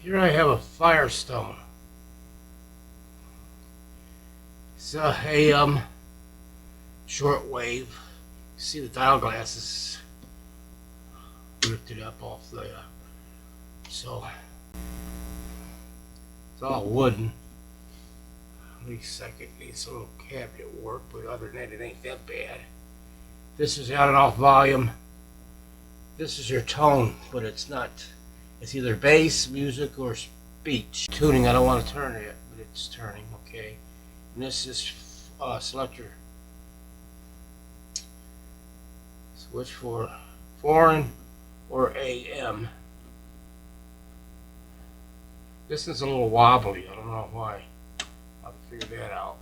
Here I have a Firestone. It's a shortwave. See the dial glasses lifted up off the so it's all wooden. At least I could need some little cabinet work, but other than that, it ain't that bad. This is on and off volume. This is your tone, but it's not. It's either bass, music, or speech. Tuning, I don't want to turn it, but it's turning, okay. And this is selector. Switch for foreign or AM. This is a little wobbly, I don't know why. I'll figure that out.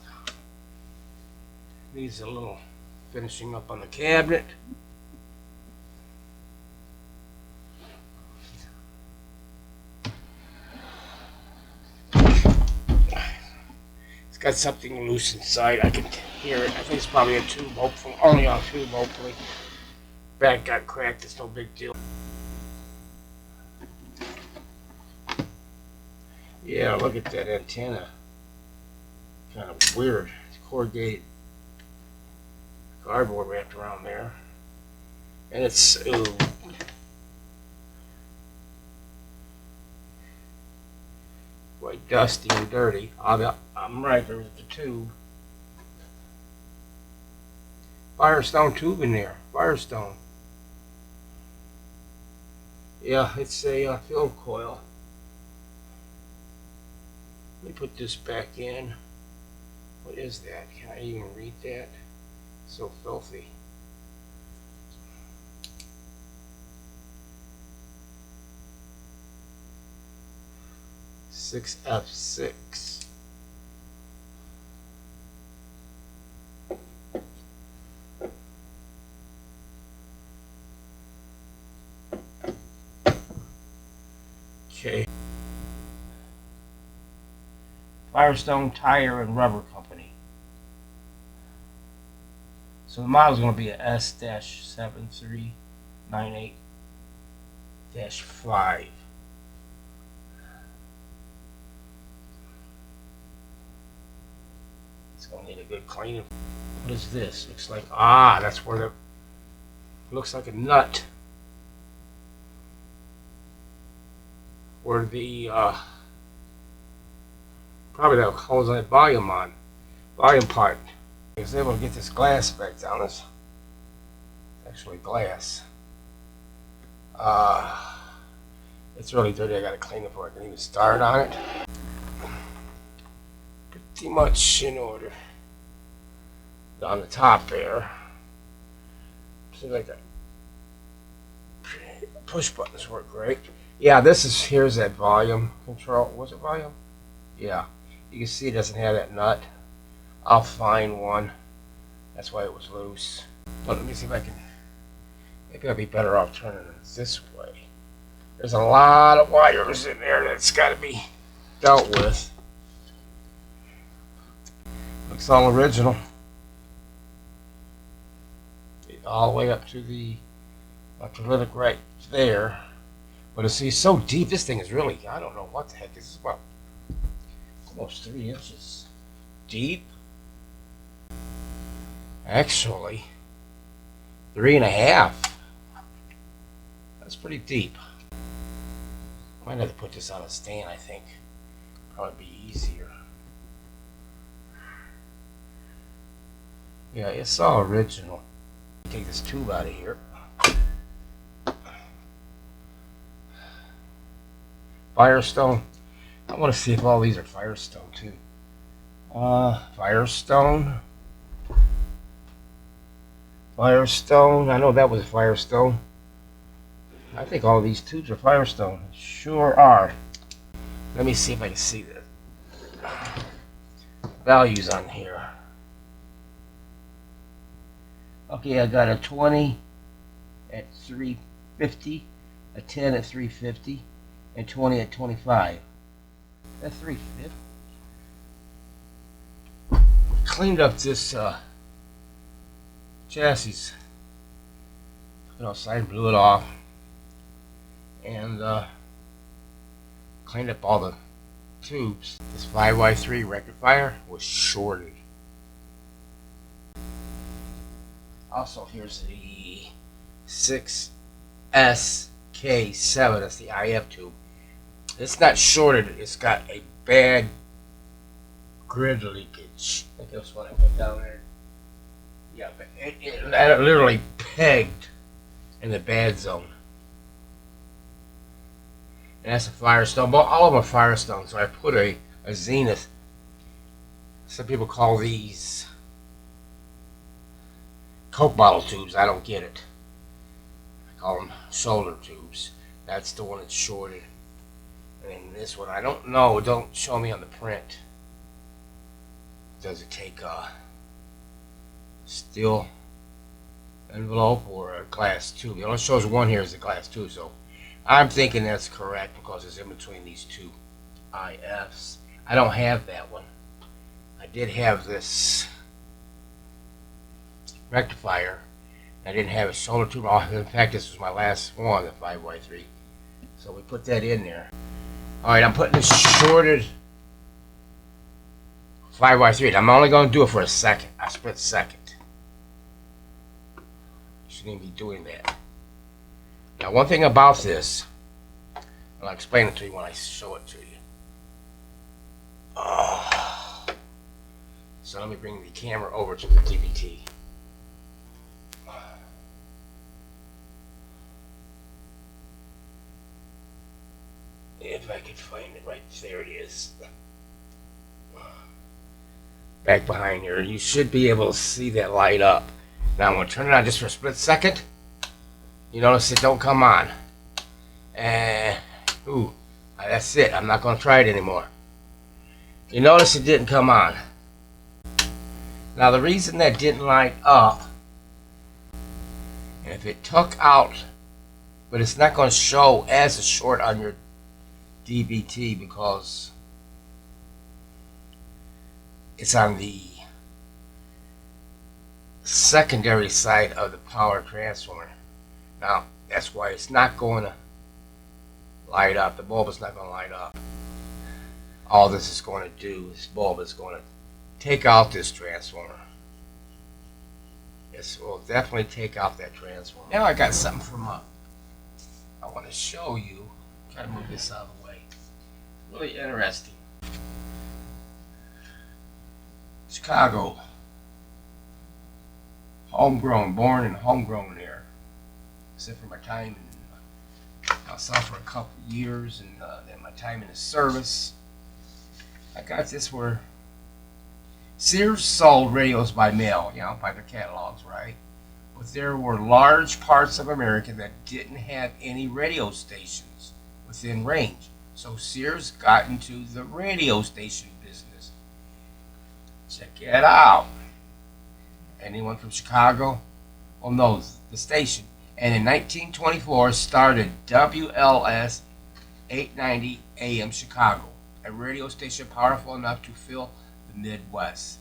Needs a little finishing up on the cabinet. It's got something loose inside. I can hear it. I think it's probably a tube, hopefully. Only on tube, hopefully. Back got cracked. It's no big deal. Yeah, look at that antenna. Kind of weird. It's corrugated cardboard wrapped around there. And it's quite dusty and dirty. I'm right, there's the tube. Firestone tube in there. Firestone. Yeah, it's a film coil. Let me put this back in. What is that? Can I even read that? It's so filthy. F6. Okay. Firestone Tire and Rubber Company. So the model is going to be a S-7398-5. It's going to need a good cleaning. What is this? Looks like, that's where the, looks like a nut. Where the, probably that holds that volume part. I was able to get this glass back down. It's actually glass. It's really dirty. I gotta clean it before I can even start on it. Pretty much in order. On the top there. Seems like the push buttons work great. Yeah, here's that volume control. Was it volume? Yeah. You can see it doesn't have that nut. I'll find one. That's why it was loose. But let me see if I can. Maybe I'll be better off turning it this way. There's a lot of wires in there that's got to be dealt with. Looks all original. All the way up to the electrolytic right there. But it's so deep. This thing is really, I don't know what the heck is. Well, almost 3 inches deep. Actually, 3.5. That's pretty deep. Might have to put this on a stand, I think. Probably be easier. Yeah, it's all original. Take this tube out of here. Firestone. I want to see if all these are Firestone too. Firestone. I know that was a Firestone. I think all these tubes are Firestone. Sure are. Let me see if I can see the values on here. Okay, I got a 20 at 350, a 10 at 350, and 20 at 25. That's 350. Cleaned up this chassis. Took it outside, blew it off, and Cleaned up all the tubes. This 5Y3 rectifier was shorted. Also, here's the 6SK7. That's the IF tube. It's not shorted. It's got a bad grid leakage. I think that's what I put down there. Yeah, but it literally pegged in the bad zone. And that's a Firestone. But all of them are Firestone. So I put a Zenith. Some people call these Coke bottle tubes. I don't get it. I call them shoulder tubes. That's the one that's shorted. And this one, I don't know. Don't show me on the print. Does it take a steel envelope or a glass tube? It only shows one here is a glass tube, so I'm thinking that's correct because it's in between these two IFs. I don't have that one. I did have this rectifier. I didn't have a shoulder tube. In fact, this was my last one, the 5Y3. So we put that in there. Alright, I'm putting this shorted 5Y3. I'm only going to do it for a second. A split second. Shouldn't even be doing that. Now, one thing about this, and I'll explain it to you when I show it to you. So let me bring the camera over to the DVT. If I can find it, right there it is. Back behind here, you should be able to see that light up. Now I'm going to turn it on just for a split second. You notice it don't come on. And, that's it. I'm not going to try it anymore. You notice it didn't come on. Now the reason that didn't light up, and if it took out, but it's not going to show as a short on your DVT because it's on the secondary side of the power transformer. Now that's why it's not going to light up. The bulb is not going to light up. All this is going to do, this bulb is going to take out this transformer. This will definitely take out that transformer. Now I got something from I want to show you. Try to move this out of the way. Really interesting. Chicago. Homegrown, born and homegrown there. Except for my time in South for a couple of years and then my time in the service. I got this where Sears sold radios by mail, by their catalogs, right? But there were large parts of America that didn't have any radio stations within range. So Sears got into the radio station business. Check it out. Anyone from Chicago will know the station. And in 1924 started WLS 890 AM Chicago, a radio station powerful enough to fill the Midwest.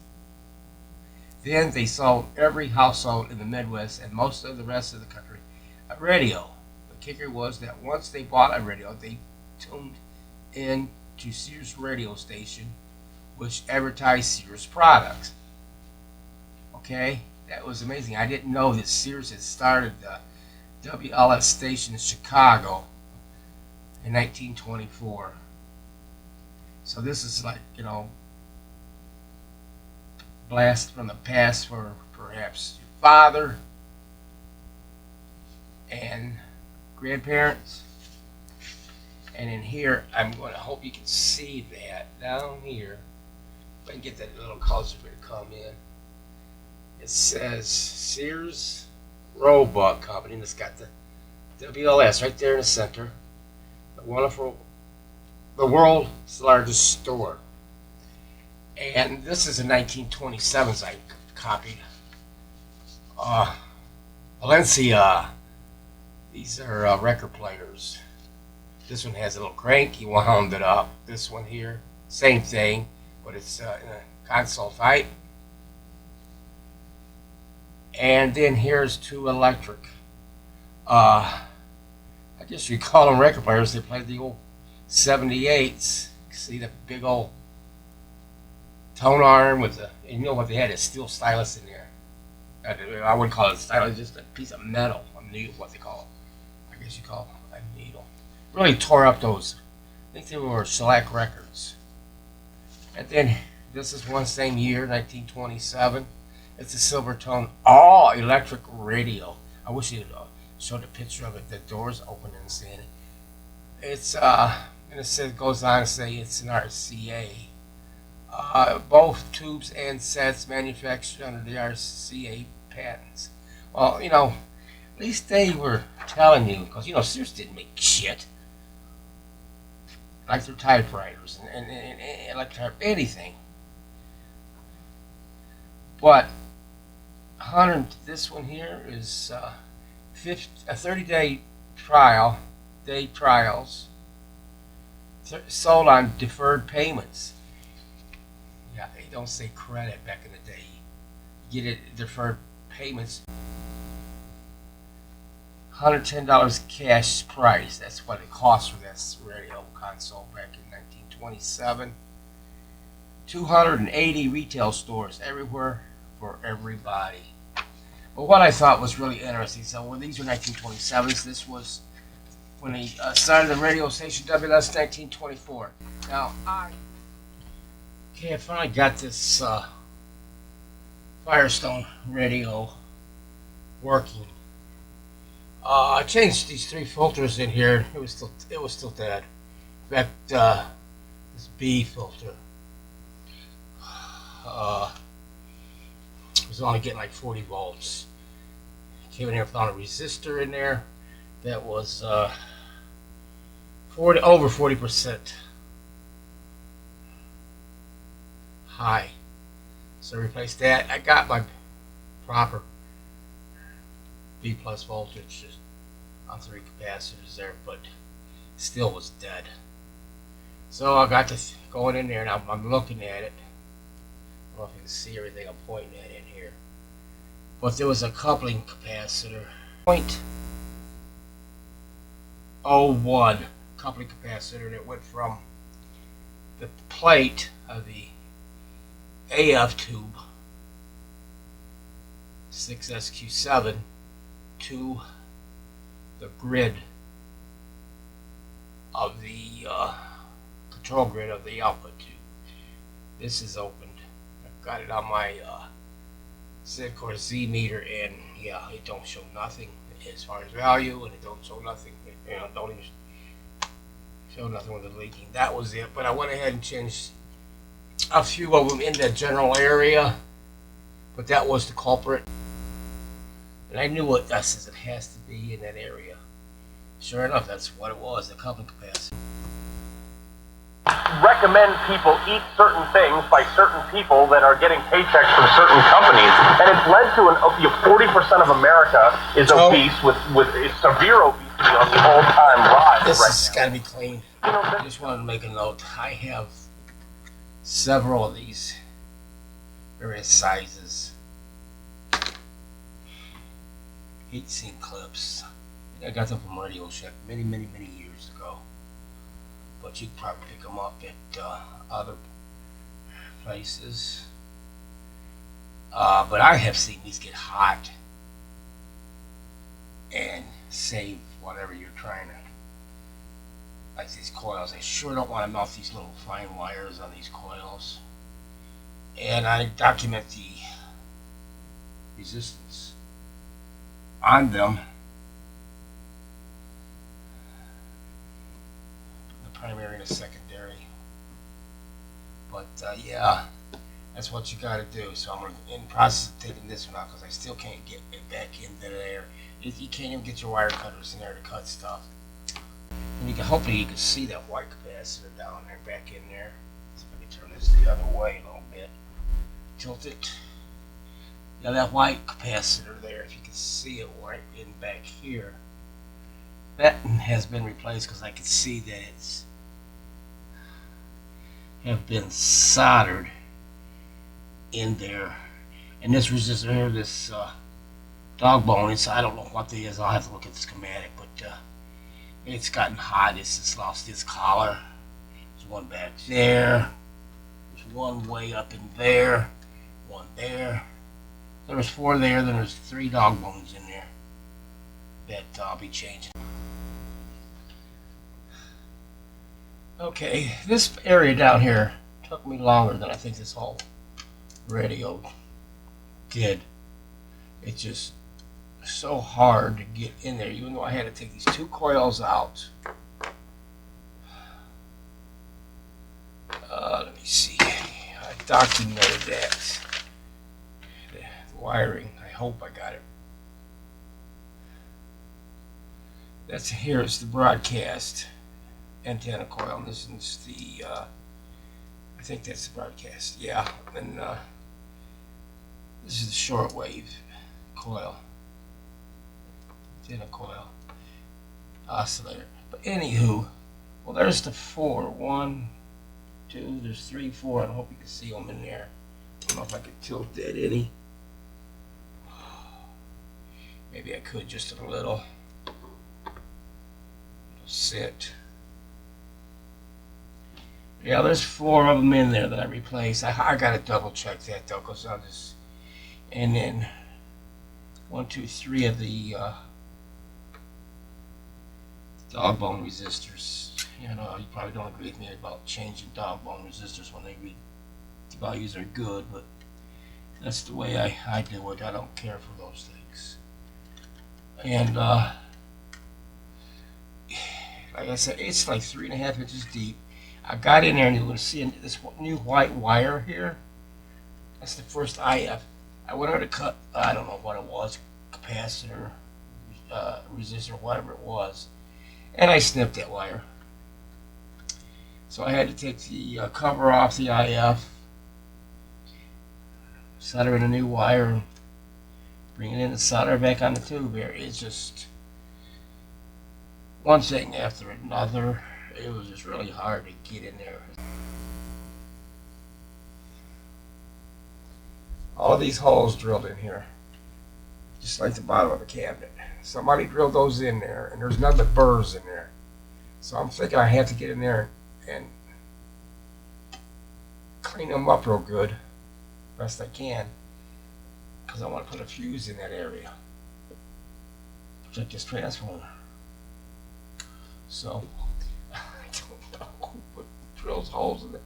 Then they sold every household in the Midwest and most of the rest of the country a radio. The kicker was that once they bought a radio, they tuned in to Sears radio station, which advertised Sears products. Okay, that was amazing. I didn't know that Sears had started the WLS station in Chicago in 1924. So this is like, blast from the past for perhaps your father and grandparents. And in here, I'm going to hope you can see that down here. If I can get that little closer for it to come in. It says Sears Roebuck Company, and it's got the WLS right there in the center. The world's largest store. And this is a 1927 I copied. Valencia. These are record players. This one has a little crank. You wound it up. This one here, same thing, but it's in a console type. And then here's two electric. I guess you call them record players. They play the old 78s. See the big old tone arm with the, and you know what they had, is steel stylus in there. I wouldn't call it a stylus, just a piece of metal, a needle, what they call it. I guess you call it a needle. Really tore up those. I think they were shellac records. And then this is one same year, 1927. It's a Silvertone all electric radio. I wish you'd showed a picture of it. The doors open and seeing it. It's and it says, goes on to say it's an RCA. Both tubes and sets manufactured under the RCA patents. Well, you know, at least they were telling you, because, you know, Sears didn't make shit. Like their typewriters and like anything. But, this one here is a 30-day trial, trials, sold on deferred payments. Yeah, they don't say credit back in the day. You get it deferred payments. $110 cash price. That's what it cost for this radio console back in 1927. 280 retail stores everywhere for everybody. But what I thought was really interesting, so when these were 1927s, this was when they started the radio station WLS 1924. Now, I finally got this Firestone radio working. I changed these 3 filters in here. It was still dead. In fact, this B filter was only getting like 40 volts. Came in here, found a resistor in there that was over 40% high. So replaced that. I got my proper B plus voltage on 3 capacitors there, but still was dead. So I got this going in there, and I'm looking at it. I don't know if you can see everything I'm pointing at in here. But there was a coupling capacitor, 0.01 coupling capacitor that went from the plate of the AF tube 6SQ7 to the grid of the control grid of the output tube. This is opened. I've got it on my Z-Core Z meter, and yeah, it don't show nothing as far as value, and it don't show nothing. You know, don't even show nothing with it leaking. That was it. But I went ahead and changed a few of them in that general area, but that was the culprit. And I knew what that says, it has to be in that area. Sure enough, that's what it was, the coupling capacitor. Recommend people eat certain things by certain people that are getting paychecks from certain companies, and it's led to 40% of America is obese with severe obesity on the all-time rise. This right has got to be clean. I just wanted to make a note. I have several of these various sizes. Heat sink clips. I got them from Radio Shack many years ago. But you can probably pick them up at other places. But I have seen these get hot and save whatever you're trying to, like these coils. I sure don't want to melt these little fine wires on these coils. And I document the resistance on them. Primary and a secondary, but yeah, that's what you got to do. So I'm in the process of taking this one out because I still can't get it back into there. You can't even get your wire cutters in there to cut stuff. And you can, hopefully you can see that white capacitor down there, back in there. See if I can turn this the other way a little bit, tilt it. Yeah, that white capacitor there, if you can see it right in back here, that has been replaced because I can see that it's have been soldered in there. And this resistor here, this dog bone, I don't know what it is. I'll have to look at the schematic, but It's gotten hot. It's just lost its collar. There's one back there. There's one way up in there. One there. There's 4 there. Then there's 3 dog bones in there that I'll be changing. Okay, this area down here took me longer than I think this whole radio did. It's just so hard to get in there, even though I had to take these 2 coils out. Let me see. I documented that. The wiring. I hope I got it. That's here is the broadcast antenna coil, and this is the I think that's the broadcast. Yeah, and this is the shortwave coil, antenna coil, oscillator. But anywho, well, there's the 4. 1, 2. There's 3, 4. I hope you can see them in there. I don't know if I can tilt that any. Maybe I could just a little. It'll sit. Yeah, there's 4 of them in there that I replaced. I gotta double check that though, cause I'll just. And then 1, 2, 3 of the dog bone resistors. You know, you probably don't agree with me about changing dog bone resistors when they read the values are good, but that's the way I do it. I don't care for those things. And like I said, it's like 3.5 inches deep. I got in there and you're going to see this new white wire here. That's the first IF. I went over to cut, I don't know what it was, capacitor, resistor, whatever it was. And I snipped that wire. So I had to take the cover off the IF, solder in a new wire, bring it in and solder back on the tube here. It's just one thing after another. It was just really hard to get in there. All of these holes drilled in here, just like the bottom of a cabinet. Somebody drilled those in there, and there's nothing but burrs in there. So I'm thinking I have to get in there and clean them up real good, best I can, because I want to put a fuse in that area. Check this transformer. So I don't know what drills holes in it.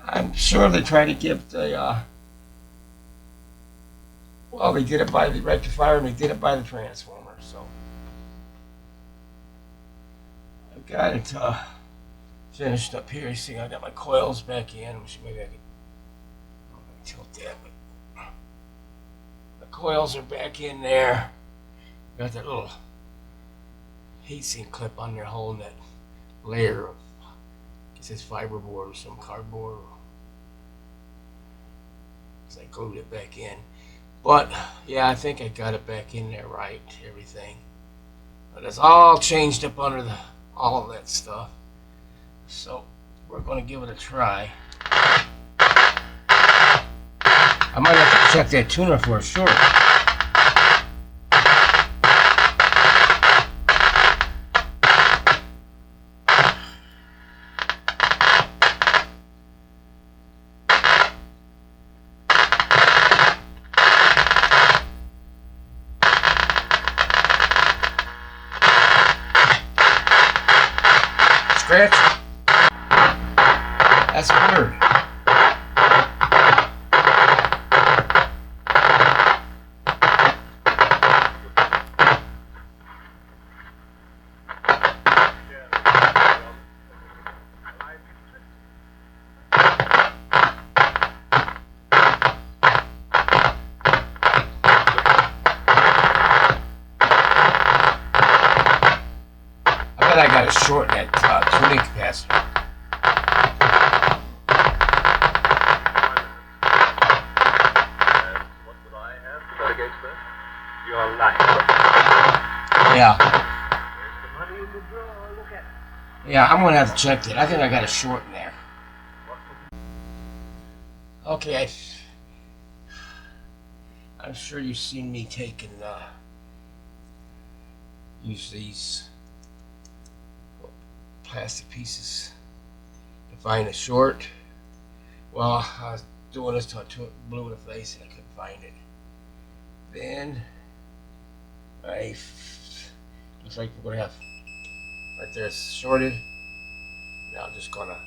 I'm sure they try to give the well, they did it by the rectifier and they did it by the transformer. So I've got it finished up here. You see, I got my coils back in. Maybe I could tilt that, but the coils are back in there. Got that little heatsink clip on there holding that layer of, I guess it's fiberboard or some cardboard. Because I glued it back in. But yeah, I think I got it back in there right, everything. But it's all changed up under all of that stuff. So we're going to give it a try. I might have to check that tuner for a short. Scratch. That's weird. I got to shorten that tuning capacitor. What would I have against this? Your life. Yeah. There's the money in the drawer. Look at it. Yeah, I'm going to have to check that. I think I got to shorten there. Okay, I'm sure you've seen me taking use these plastic pieces to find a short. Well, I was doing this till I blew in the face and I couldn't find it. Then looks like we're gonna have right there, it's shorted. Now I'm just gonna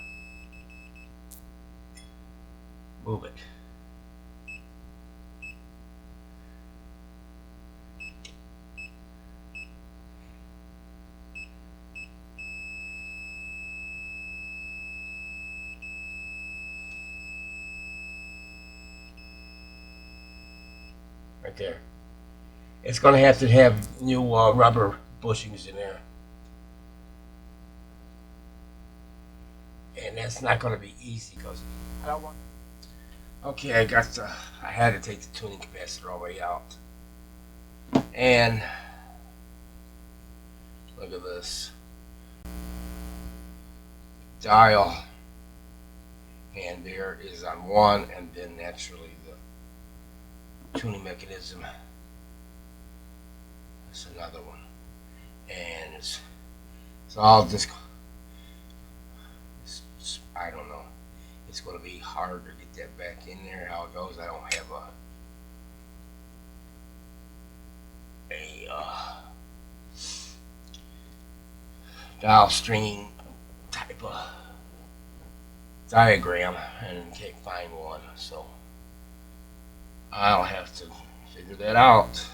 move it. Right there. It's going to have new rubber bushings in there. And that's not going to be easy because I don't want. Okay, I had to take the tuning capacitor all the way out. And look at this. Dial hand there is on one, and then naturally the tuning mechanism. That's another one, and it's all just, I don't know. It's going to be hard to get that back in there. How it goes, I don't have a dial stringing type of diagram, and can't find one, so I'll have to figure that out.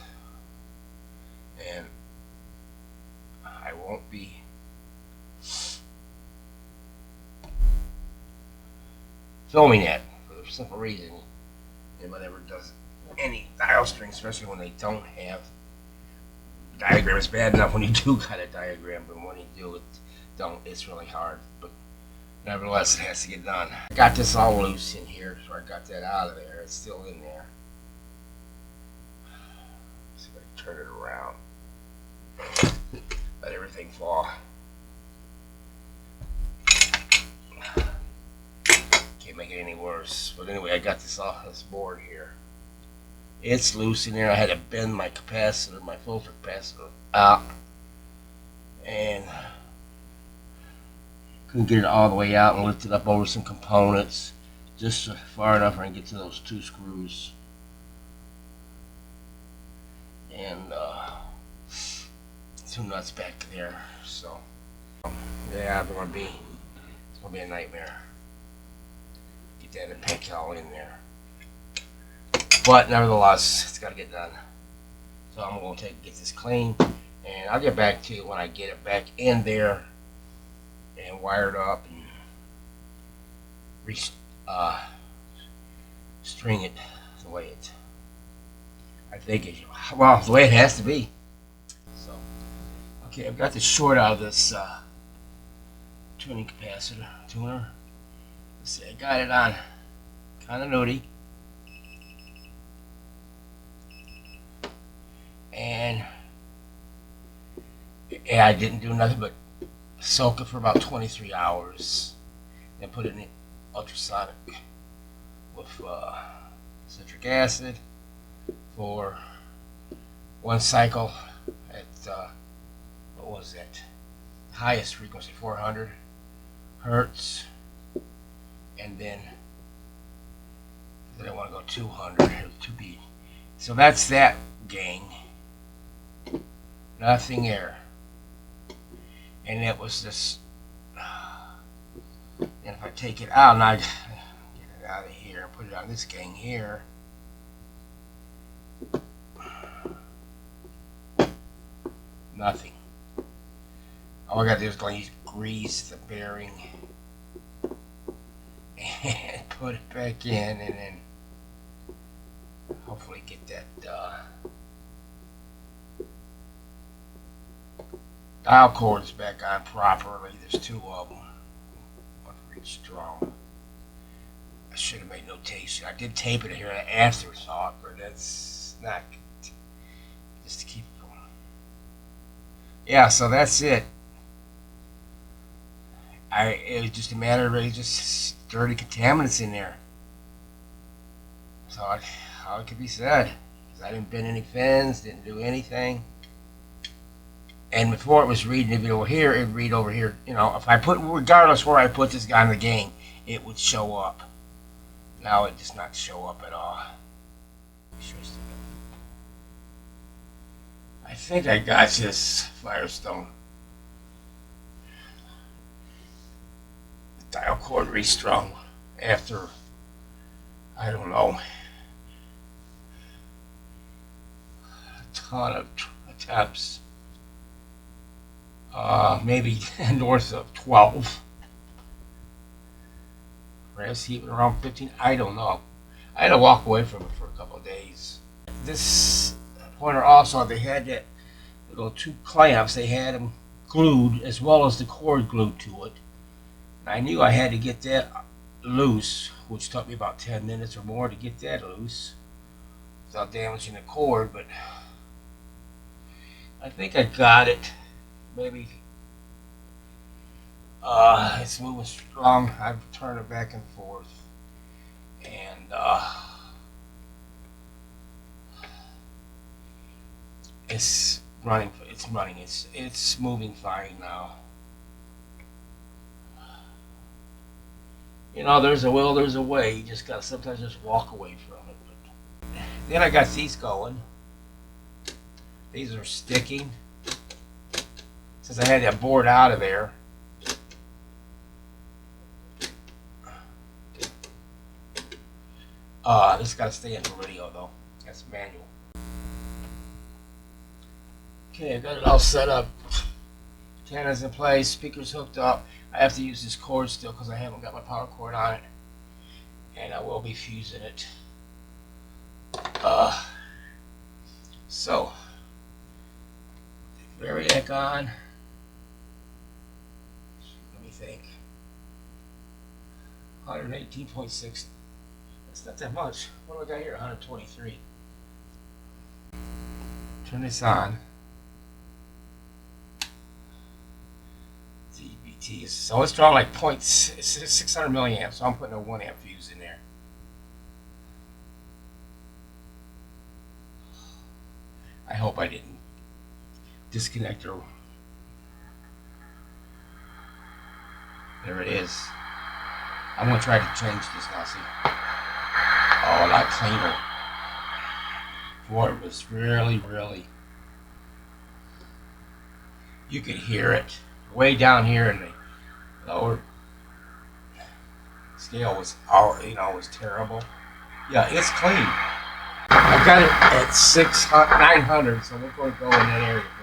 And I won't be filming that for the simple reason anybody ever does any dial string, especially when they don't have diagram. It's bad enough when you do got a diagram, but when you do it, it's really hard. But nevertheless, it has to get done. I got this all loose in here, so I got that out of there. It's still in there. Let's see if I can turn it around. Let everything fall. Can't make it any worse. But anyway, I got this off this board here. It's loose in there. I had to bend my capacitor, my filter capacitor out, and couldn't get it all the way out, and lift it up over some components just far enough where I can get to those two screws. And two nuts back there. So yeah, it's gonna be a nightmare. Get that and pick all in there. But nevertheless, it's got to get done. So I'm going to get this clean, and I'll get back to you when I get it back in there and wired up and string it the way I think it, well, the way it has to be. So, okay, I've got the short out of this tuner. Let's see, I got it on continuity. And yeah, I didn't do nothing but soak it for about 23 hours. Then put it in ultrasonic with citric acid for one cycle at what was that? Highest frequency, 400 hertz, and then I want to go 200 to be. So that's that, gang. Nothing there. And it was this. And if I take it out, and I get it out of here and put it on this gang here, nothing. All I got to do is go use grease the bearing and put it back in, and then hopefully get that dial cords back on properly. There's two of them, one for each drum. I should have made notation. I did tape it here an afterthought, but that's not good. Just to keep it going. Yeah, so that's it. It was just a matter of really just dirty contaminants in there. So how it could be said. Because I didn't bend any fins, didn't do anything. And before it was reading, if it were here, it'd read over here. You know, if I put, regardless where I put this guy in the game, it would show up. Now it does not show up at all. I think I got this Firestone dial cord restrung after, I don't know, a ton of attempts. Maybe north of 12. Perhaps even around 15. I don't know. I had to walk away from it for a couple of days. This pointer also, they had that little 2 clamps. They had them glued as well as the cord glued to it. And I knew I had to get that loose, which took me about 10 minutes or more to get that loose without damaging the cord, but I think I got it. Maybe it's moving strong. I've turned it back and forth, and it's running. It's moving fine now. You know, there's a will, there's a way. You just gotta sometimes just walk away from it. But then I got these going. These are sticking. Since I had that board out of there. This got to stay in the radio though. That's manual. Okay, I got it all set up. Antennas in place, speakers hooked up. I have to use this cord still because I haven't got my power cord on it. And I will be fusing it. So, variac on. Let me think. 118.6. That's not that much. What do I got here? 123. Turn this on. DBT is so it's drawing like 600 milliamps, so I'm putting a 1 amp fuse in there. I hope I didn't disconnect her. There it is. I'm going to try to change this now, see. Oh, a lot cleaner. Boy, it was really, you could hear it. Way down here in the lower scale was, was terrible. Yeah, it's clean. I got it at 900, so we're going to go in that area first.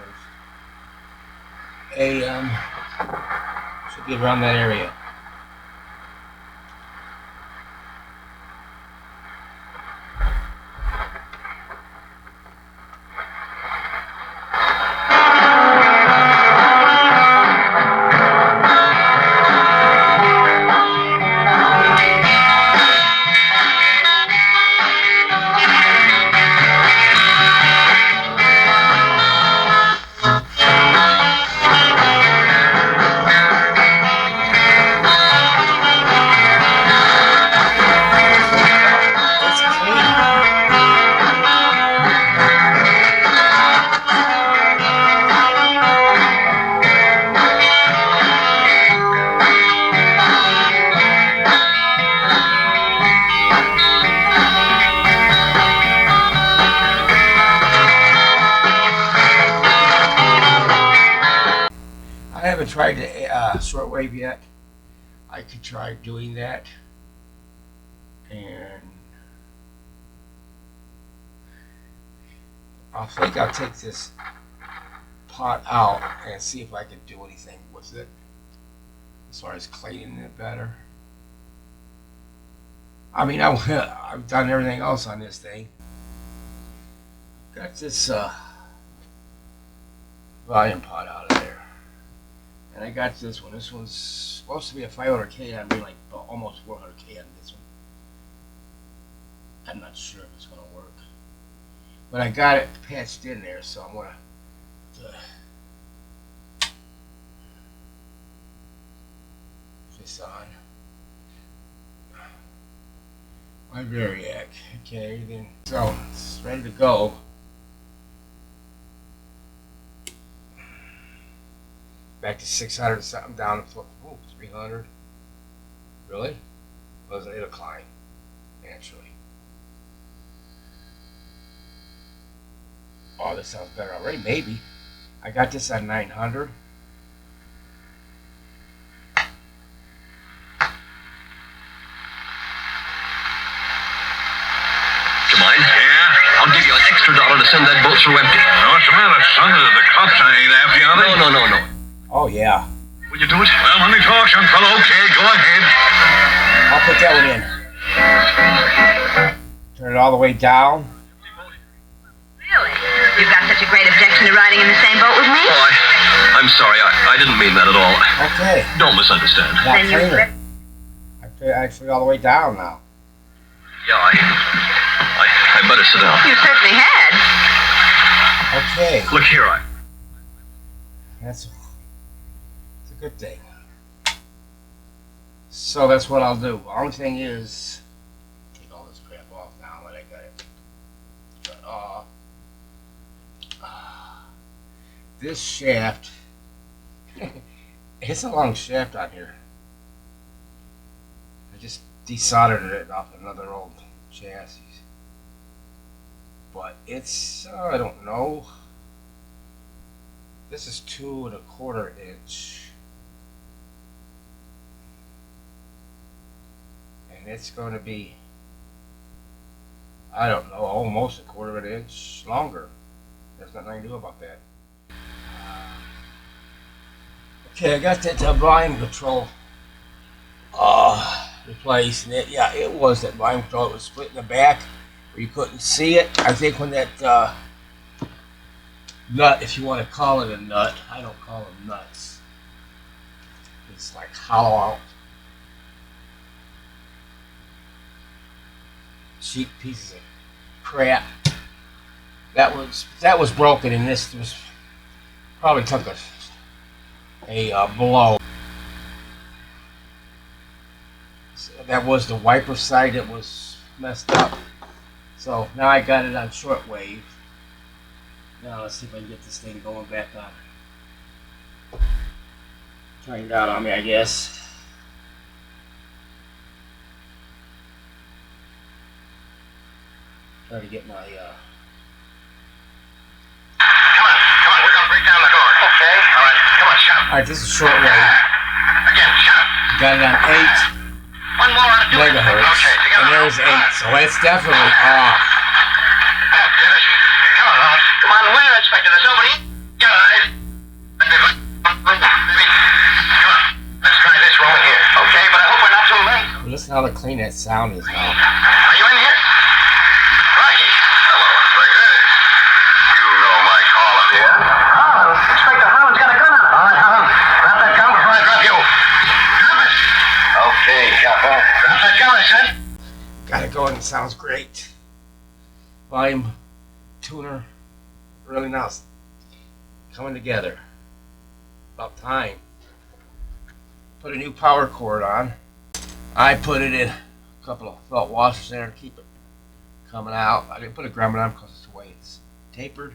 AM should be around that area. I haven't tried the shortwave yet. I could try doing that, and I think I'll take this pot out and see if I can do anything with it as far as cleaning it better. I mean, I've done everything else on this thing. Got this volume pot out of there. And I got this one. This one's supposed to be a 500K. I'm doing like almost 400K on this one. I'm not sure if it's going to work. But I got it patched in there, so I'm going to this on. My variac. Okay, everything. So, it's ready to go. back to 600 something, down to 300. Really? Was it a climb? Actually. Oh, this sounds better already. Maybe. I got this at 900. Mind? Yeah? I'll give you an extra $1 to send that boat through empty. What's the matter, son? The cops ain't after you, are they? No. Oh, yeah. Would you do it? Well, let me talk, young fellow. Okay, go ahead. I'll put that one in. Turn it all the way down. Really? You've got such a great objection to riding in the same boat with me? Oh, I'm sorry. I didn't mean that at all. Okay. Don't misunderstand. Now Then you clean it. I put it actually all the way down now. Yeah, I better sit down. You certainly had. Okay. Look here, That's a good thing. So that's what I'll do. Only thing is, take all this crap off now that I got it. But, this shaft, it's a long shaft on here. I just desoldered it off another old chassis. But it's, I don't know. This is 2 1/4 inch. And it's going to be, I don't know, almost 1/4 inch longer. There's nothing I can do about that. Okay, I got that volume control replaced. And it, yeah, it was that volume control. It was split in the back where you couldn't see it. I think when that nut, if you want to call it a nut, I don't call them nuts. It's like hollow out cheap pieces of crap. That was broken, and this was probably took a blow. So that was the wiper side that was messed up. So now I got it on shortwave. Now let's see if I can get this thing going back on. Turned out on me, I guess. Try to get my Come on, we're gonna break down the door. Okay. All right, come on, shut up. Alright, this is shortwave. Again, shut up. Got it on 8 One more on the megahertz. Okay, together. And there's 8, so it's definitely off. Come on, Ron. Come on, where, Inspector? There's nobody. Guys. Come on, let's try this room in here. Okay, but I hope we're not too late. Listen how clean that sound is now. Are you in here? Rocky. Hello, Inspector. You know my calling here. Oh, Inspector Holland's got a gun on. All right, Holland. Drop that gun before I drop you. Drop it. Okay, copper. Drop that gun, I said. Got it going, sounds great. Volume tuner, really nice. Coming together. About time. Put a new power cord on. I put it in a couple of felt washers there to keep it coming out. I didn't put a grommet on because it's the way it's tapered.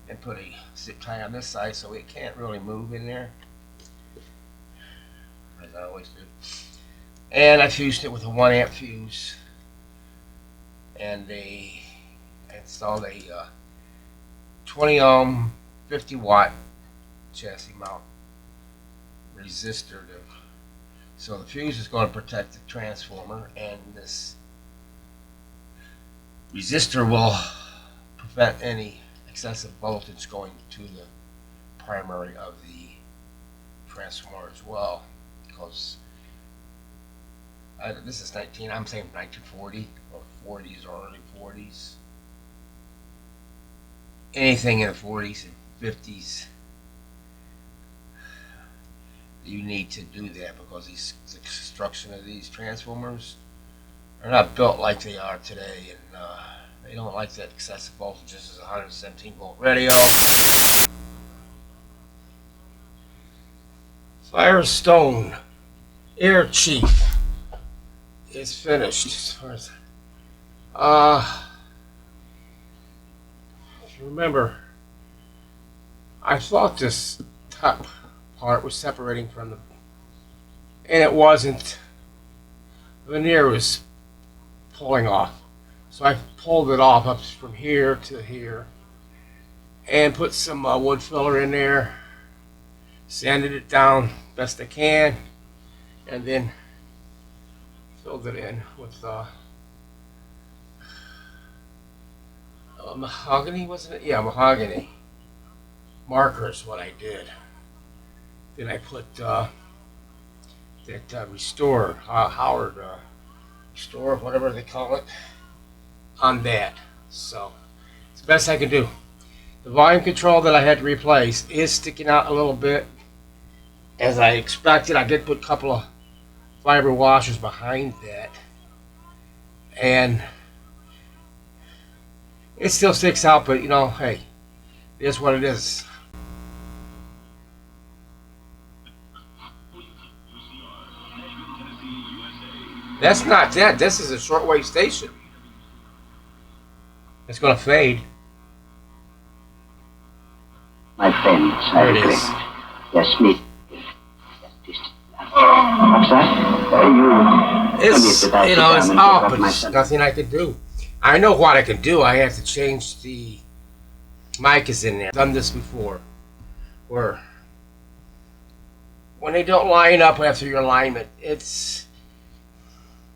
And put a zip tie on this side so it can't really move in there, as I always do. And I fused it with a 1 amp fuse. And I installed a 20 ohm 50 watt chassis mount resistor. So the fuse is going to protect the transformer, and this resistor will prevent any excessive voltage going to the primary of the transformer as well. Because this is I'm saying 1940 or 40s or early 40s. Anything in the 40s and 50s, you need to do that because the construction of these transformers are not built like they are today, and they don't like that excessive voltage. This is a 117 volt radio. Firestone Air Chief is finished. As far as if you remember, I thought this top part was separating from the, and it wasn't. The veneer was pulling off. So I pulled it off up from here to here and put some wood filler in there, sanded it down best I can, and then filled it in with mahogany, wasn't it? Yeah, mahogany marker is what I did. Then I put that restore, Howard restore, whatever they call it, on that. So it's the best I can do. The volume control that I had to replace is sticking out a little bit, as I expected. I did put a couple of fiber washers behind that, and it still sticks out, but you know, hey, it is what it is. That's not that. This is a shortwave station. It's going to fade. My friends, There it is. Yes, me. What's that? It's, you know, it's up, but there's nothing I can do. I know what I can do. I have to change the micas in there. I've done this before, where when they don't line up after your alignment,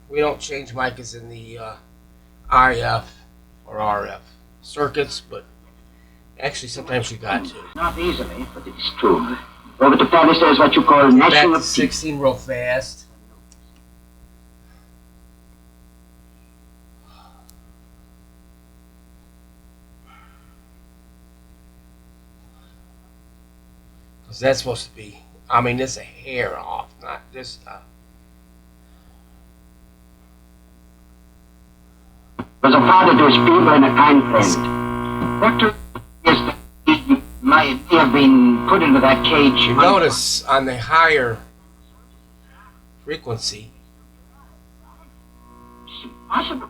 we don't change micas in the IF or RF circuits, but actually sometimes you got to. Not easily, but it's true. Over to Paris, there's what you call Back national to 16 real fast. Because that's supposed to be, I mean, this a hair off, not this stuff. Was a father to his people and a kind friend. Doctor is that he might have been put into that cage. You notice on the higher frequency, Possible.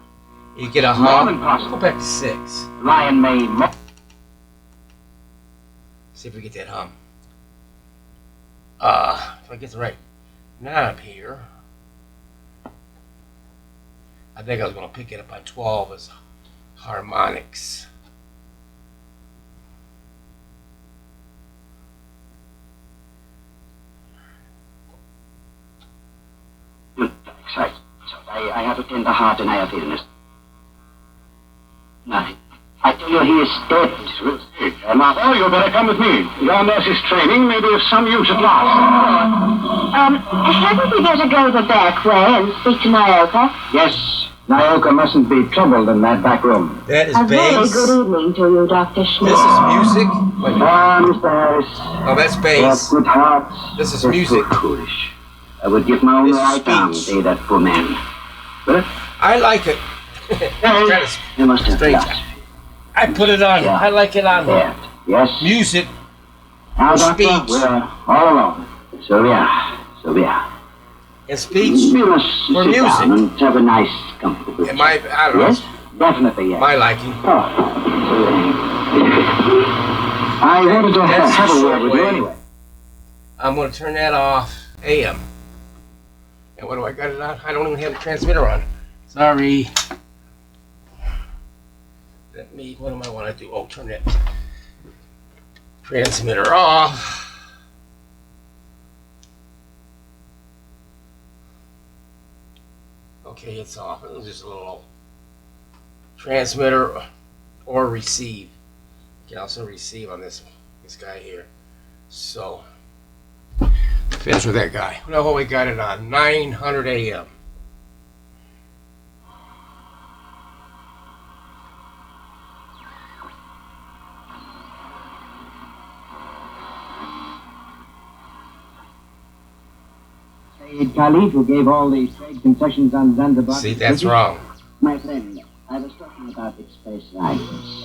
you get a hum. Go back to 6. Lion may. See if we get that hum. If I get the right knob here, I think I was going to pick it up on 12 as harmonics. Excited. So I have to tend the heart and I have illness. Nothing. I tell you, he is dead. Martha, you better come with me. Your nurse's training may be of some use at last. Hadn't we better go the back way and speak to Nyoka? Yes, Nyoka mustn't be troubled in that back room. That is A very bass. good evening to you, Dr. Schmidt. This is music. Wait a minute. Mr. Harris. Oh, that's You bass. have good heart. This is That's music. so foolish. I would give my own This is right arm to speech. pay that poor man. But I like it. Kind of you must have strange. philosophy. I put it on. Yeah. I like it on There. Yes. music. Now, for Doctor, speech. we're all alone. So we are. So we are. And speech. We must For sit music. down and have a nice, comfortable Am I don't know. Yes, definitely, yes. My liking. Oh. I wanted to That's have a the word with you shortwave. anyway. I'm going to turn that off. AM. And what do I got it on? I don't even have the transmitter on. Sorry. Let me, what do I want to do? Oh, turn that transmitter off. Okay, it's off. It was just a little transmitter or receive. You can also receive on this guy here. So, finish with that guy. No, we got it on 900 AM. Sayyid Khalid, who gave all the trade concessions on Zanzibar. See, that's wrong. My friend, I was talking about the space rifles.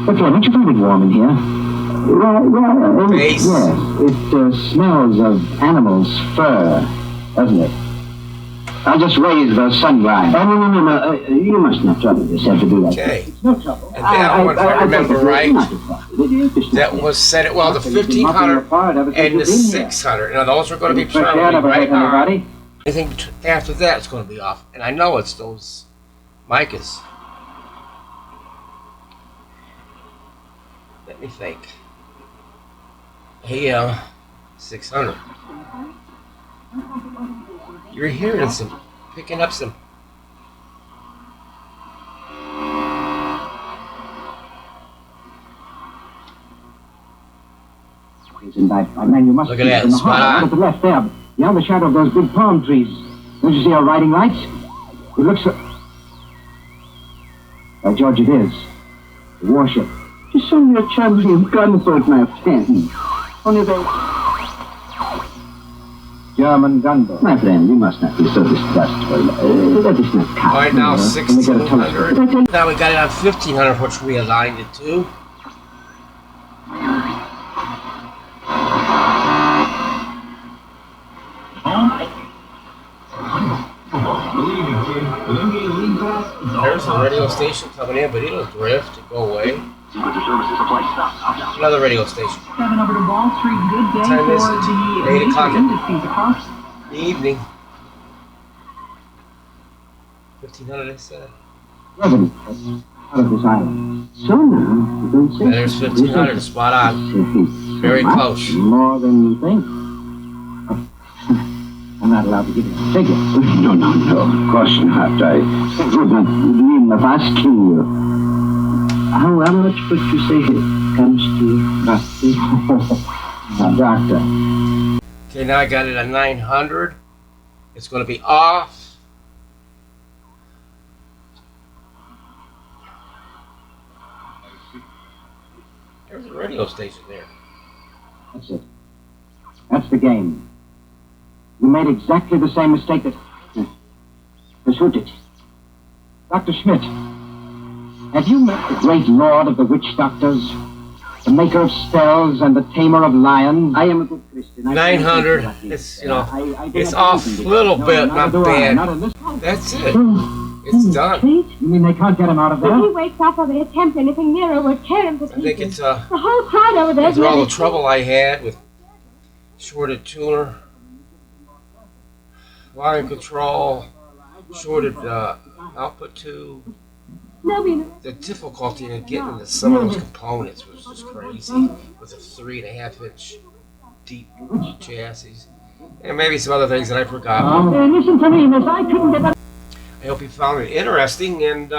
Okay, don't you find it warm in here? Well, Base. yes. It smells of animal's fur, doesn't it? I'll just raise the sun grind. Oh, no. You must not trouble yourself to do that. Okay. It's no trouble. And that one, if I remember right, that was set at, well, the 1500 and the 600. Now, those are going to be permanently right on. Anything after that is going to be off. And I know it's those micas. Let me think. Hey, 600. You're hearing some, picking up some. Man, you must Look at that, spot on. Look at the left there, beyond the shadow of those big palm trees. Don't you see our riding lights? It looks so... By George, it is. The warship. It's only a champion gunboat, my friend. Only the... German gunboat. My friend, you must not be so distrustful. That is not kind. Right now, 1600. Now we got it on 1500, which we aligned it to. There's a radio station coming in, but it'll drift and go away. Another radio station. Coming over to Wall Street. Good day Time is for the 8 o'clock indices across the evening. 1500, I said. Out of this island. So now, you don't say. There's 1500, spot on. Very close. More than you think. I'm not allowed to give you a figure. No. Of course not. I would not dream of asking you. How much would you say it comes to doctor? Okay, now I got it at 900. It's going to be off. There's a radio station there. That's it. That's the game. You made exactly the same mistake that... who did? Dr. Schmidt, have you met the great lord of the witch doctors? The maker of spells and the tamer of lions? I am a good Christian. 900. It's, you know, it's off a little bit, not bad. That's it. It's done. You mean they can't get him out of there? If he wakes up or they attempt anything nearer, we'll tear him to pieces. I think it's, the whole crowd over there. after all the trouble I had with shorted tuner, line control, shorted output tube. The difficulty in getting into some of those components was just crazy. With a 3.5-inch deep chassis, and maybe some other things that I forgot. Listen to me, miss. I couldn't get that. I hope you found it interesting, and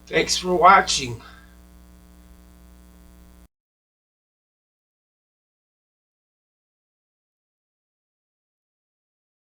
thanks for watching.